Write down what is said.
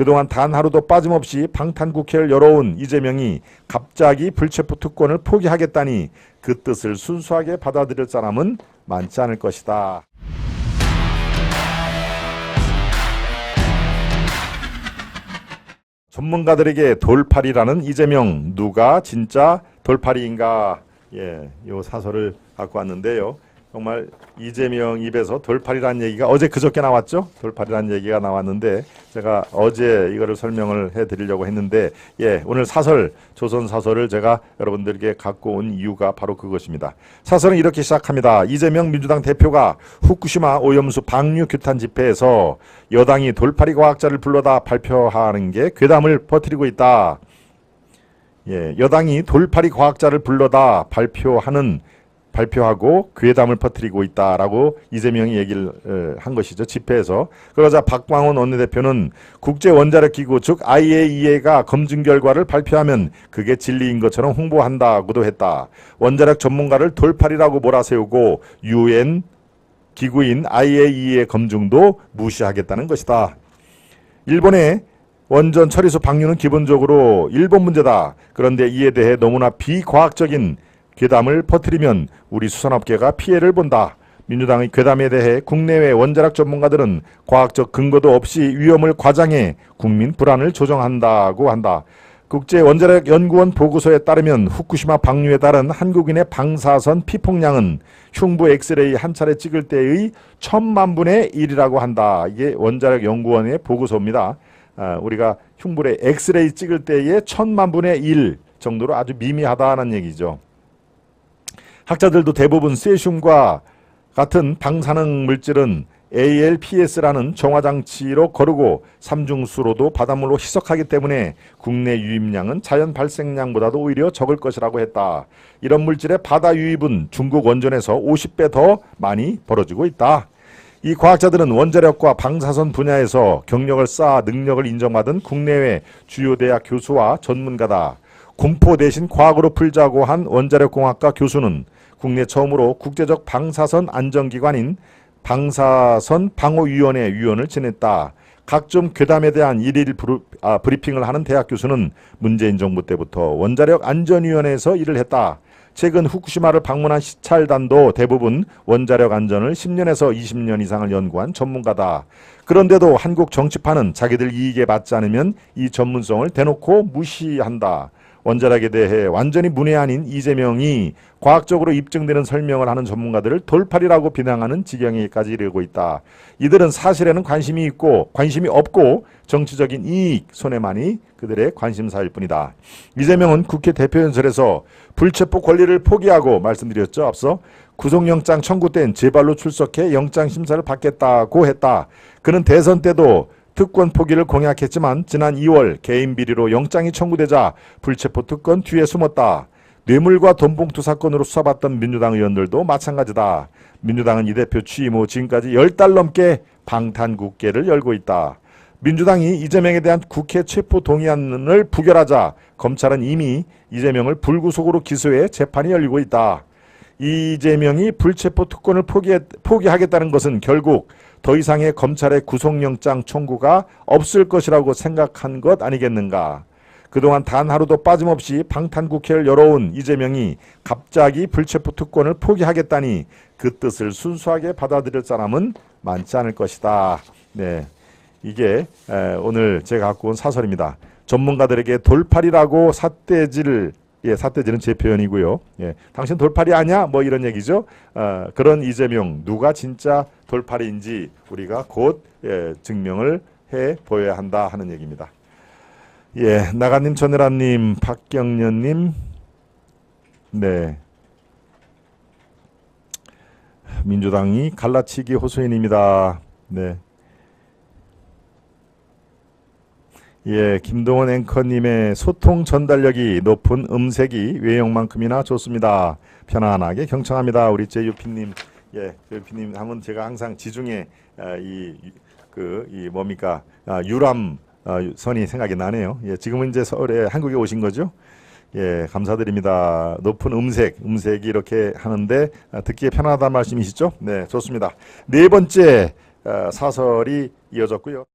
그동안 단 하루도 빠짐없이 방탄국회를 열어온 이재명이 갑자기 불체포 특권을 포기하겠다니 그 뜻을 순수하게 받아들일 사람은 많지 않을 것이다. 전문가들에게 돌팔이라는 이재명, 누가 진짜 돌팔이인가? 요 사설을 갖고 왔는데요. 정말 이재명 입에서 돌팔이라는 얘기가 어제 그저께 나왔죠. 돌팔이라는 얘기가 나왔는데 제가 어제 이거를 설명을 해드리려고 했는데 오늘 사설, 조선 사설을 제가 여러분들에게 갖고 온 이유가 바로 그것입니다. 사설은 이렇게 시작합니다. 이재명 민주당 대표가 후쿠시마 오염수 방류 규탄 집회에서 여당이 돌팔이 과학자를 불러다 발표하는 게 괴담을 퍼뜨리고 있다. 여당이 돌팔이 과학자를 불러다 발표하고 괴담을 퍼뜨리고 있다라고 이재명이 얘기를 한 것이죠. 집회에서. 그러자 박광원 원내대표는 국제원자력기구 즉 IAEA가 검증 결과를 발표하면 그게 진리인 것처럼 홍보한다고도 했다. 원자력 전문가를 돌팔이라고 몰아세우고 UN 기구인 IAEA 검증도 무시하겠다는 것이다. 일본의 원전 처리소 방류는 기본적으로 일본 문제다. 그런데 이에 대해 너무나 비과학적인 괴담을 퍼뜨리면 우리 수산업계가 피해를 본다. 민주당의 괴담에 대해 국내외 원자력 전문가들은 과학적 근거도 없이 위험을 과장해 국민 불안을 조성한다고 한다. 국제원자력연구원 보고서에 따르면 후쿠시마 방류에 따른 한국인의 방사선 피폭량은 흉부 엑스레이 한 차례 찍을 때의 1000만 분의 1이라고 한다. 이게 원자력연구원의 보고서입니다. 우리가 흉부에 엑스레이 찍을 때의 1000만 분의 1 정도로 아주 미미하다는 얘기죠. 학자들도 대부분 세슘과 같은 방사능 물질은 ALPS라는 정화장치로 거르고 삼중수로도 바닷물로 희석하기 때문에 국내 유입량은 자연 발생량보다도 오히려 적을 것이라고 했다. 이런 물질의 바다 유입은 중국 원전에서 50배 더 많이 벌어지고 있다. 이 과학자들은 원자력과 방사선 분야에서 경력을 쌓아 능력을 인정받은 국내외 주요 대학 교수와 전문가다. 공포 대신 과학으로 풀자고 한 원자력공학과 교수는 국내 처음으로 국제적 방사선 안전기관인 방사선 방호위원회 위원을 지냈다. 각종 괴담에 대한 일일 브리핑을 하는 대학 교수는 문재인 정부 때부터 원자력 안전위원회에서 일을 했다. 최근 후쿠시마를 방문한 시찰단도 대부분 원자력 안전을 10년에서 20년 이상을 연구한 전문가다. 그런데도 한국 정치판은 자기들 이익에 맞지 않으면 이 전문성을 대놓고 무시한다. 원자력에 대해 완전히 문외한인 이재명이 과학적으로 입증되는 설명을 하는 전문가들을 돌팔이라고 비난하는 지경에까지 이르고 있다. 이들은 사실에는 관심이 없고 정치적인 이익 손해만이 그들의 관심사일 뿐이다. 이재명은 국회 대표연설에서 불체포 권리를 포기하고 말씀드렸죠. 앞서 구속영장 청구 땐 제 발로 출석해 영장심사를 받겠다고 했다. 그는 대선 때도 특권 포기를 공약했지만 지난 2월 개인 비리로 영장이 청구되자 불체포 특권 뒤에 숨었다. 뇌물과 돈봉투 사건으로 수사받던 민주당 의원들도 마찬가지다. 민주당은 이 대표 취임 후 지금까지 10달 넘게 방탄국회를 열고 있다. 민주당이 이재명에 대한 국회 체포 동의안을 부결하자 검찰은 이미 이재명을 불구속으로 기소해 재판이 열리고 있다. 이재명이 불체포 특권을 포기하겠다는 것은 결국 더 이상의 검찰의 구속영장 청구가 없을 것이라고 생각한 것 아니겠는가. 그동안 단 하루도 빠짐없이 방탄국회를 열어온 이재명이 갑자기 불체포 특권을 포기하겠다니 그 뜻을 순수하게 받아들일 사람은 많지 않을 것이다. 이게 오늘 제가 갖고 온 사설입니다. 전문가들에게 돌팔이라고 삿대질은 제 표현이고요. 당신 돌팔이 아니야? 뭐 이런 얘기죠. 그런 이재명 누가 진짜 돌팔이인지 우리가 곧 증명을 해 보여야 한다 하는 얘기입니다. 나가님, 전혜라님, 박경련님, 민주당이 갈라치기 호소인입니다. 김동원 앵커님의 소통 전달력이 높은 음색이 외형만큼이나 좋습니다. 편안하게 경청합니다. 우리 제유피님, 제유피님 하면 제가 항상 지중해 유람 선이 생각이 나네요. 지금은 이제 서울에 한국에 오신 거죠? 감사드립니다. 높은 음색이 이렇게 하는데 듣기에 편하다는 말씀이시죠? 좋습니다. 네 번째 사설이 이어졌고요.